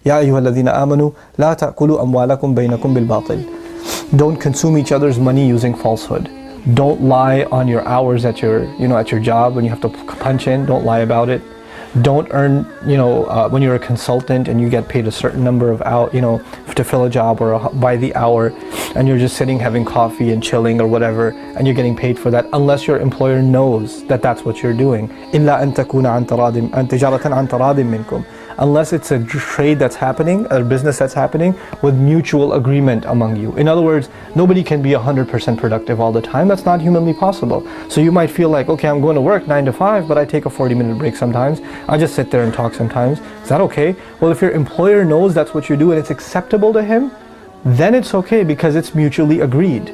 Ya ayyuhalladhina amanu la ta'kulu amwalakum bainakum bil batil. Don't consume each other's money using falsehood. Don't lie on your hours at your, at your job when you have to punch in. Don't lie about it. Don't earn, when you're a consultant and you get paid a certain number of hours, to fill a job or by the hour, and you're just sitting having coffee and chilling or whatever, and you're getting paid for that, unless your employer knows that that's what you're doing. إِلَّا أَن تَكُونَ عَن تِجَارَةً عَن تَرَادٍ مِّنكُمْ. Unless it's a trade that's happening, a business that's happening with mutual agreement among you. In other words, nobody can be 100% productive all the time. That's not humanly possible. So you might feel like, okay, I'm going to work 9 to 5, but I take a 40-minute break sometimes. I just sit there and talk sometimes. Is that okay? Well, if your employer knows that's what you do and it's acceptable to him, then it's okay because it's mutually agreed.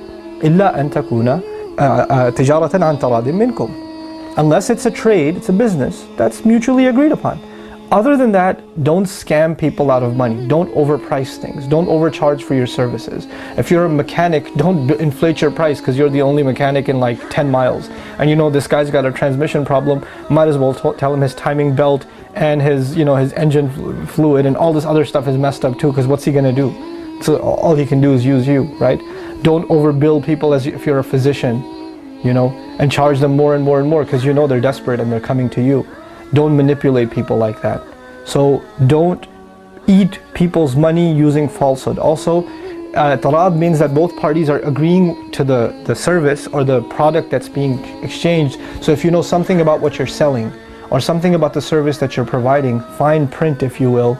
إِلَّا أَن تَكُونَ تِجَارَةً عَن تَرَادٍ مِّنكُمْ. Unless it's a trade, it's a business, that's mutually agreed upon. Other than that, don't scam people out of money. Don't overprice things. Don't overcharge for your services. If you're a mechanic, don't inflate your price because you're the only mechanic in like 10 miles. And this guy's got a transmission problem, might as well tell him his timing belt and his, his engine fluid and all this other stuff is messed up too, because what's he gonna do? So all he can do is use you, right? Don't overbill people as if you're a physician, and charge them more and more and more because they're desperate and they're coming to you. Don't manipulate people like that. So don't eat people's money using falsehood. Also, tarad means that both parties are agreeing to the service or the product that's being exchanged. So if you know something about what you're selling or something about the service that you're providing, fine print if you will,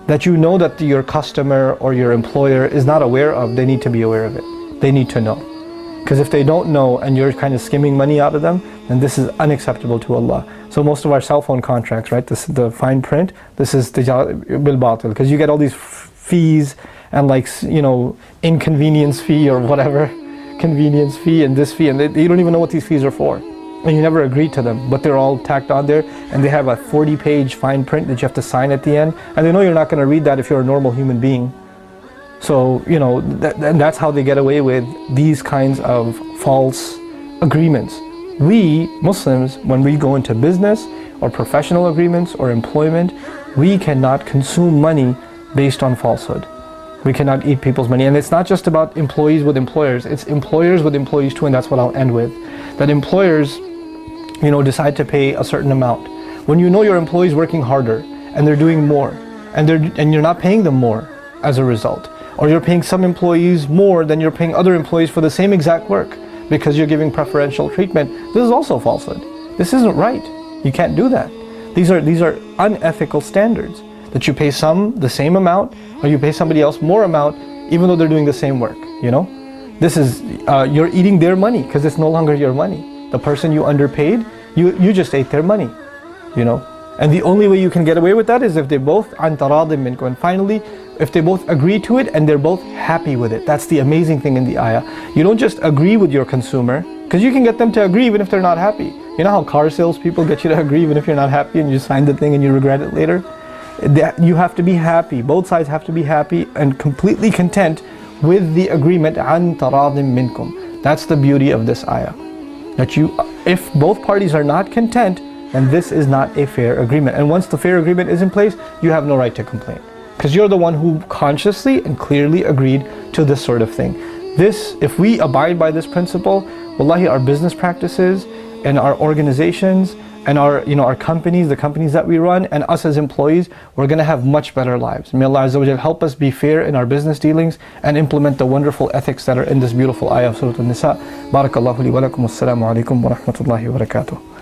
that that your customer or your employer is not aware of, they need to be aware of it. They need to know. Because if they don't know and you're kind of skimming money out of them, then this is unacceptable to Allah. So most of our cell phone contracts, right, the fine print, this is tijarat bil batil, because you get all these fees and inconvenience fee or whatever, convenience fee and this fee, and you don't even know what these fees are for. And you never agreed to them, but they're all tacked on there, and they have a 40-page fine print that you have to sign at the end, and they know you're not going to read that if you're a normal human being. So, that's how they get away with these kinds of false agreements. We, Muslims, when we go into business or professional agreements or employment, we cannot consume money based on falsehood. We cannot eat people's money. And it's not just about employees with employers, it's employers with employees too, and that's what I'll end with. That employers, decide to pay a certain amount. When your employee's working harder and they're doing more, and you're not paying them more as a result, or you're paying some employees more than you're paying other employees for the same exact work because you're giving preferential treatment, this is also falsehood. This isn't right. You can't do that. These are unethical standards, that you pay some the same amount or you pay somebody else more amount even though they're doing the same work. This is you're eating their money because it's no longer your money. The person you underpaid, you just ate their money. And the only way you can get away with that is if they both an taradim minkum. And finally, if they both agree to it and they're both happy with it. That's the amazing thing in the ayah. You don't just agree with your consumer, because you can get them to agree even if they're not happy. You know how car salespeople get you to agree even if you're not happy and you sign the thing and you regret it later? You have to be happy. Both sides have to be happy and completely content with the agreement an taradim minkum. That's the beauty of this ayah. That if both parties are not content, then this is not a fair agreement. And once the fair agreement is in place, you have no right to complain. Because you're the one who consciously and clearly agreed to this sort of thing. If we abide by this principle, wallahi, our business practices and our organizations and our companies, the companies that we run, and us as employees, we're going to have much better lives. May Allah Azza wa Jal help us be fair in our business dealings and implement the wonderful ethics that are in this beautiful ayah of Surah An-Nisa. Barakallahu li wa lakum. Assalamu alaikum wa rahmatullahi wa barakatuh.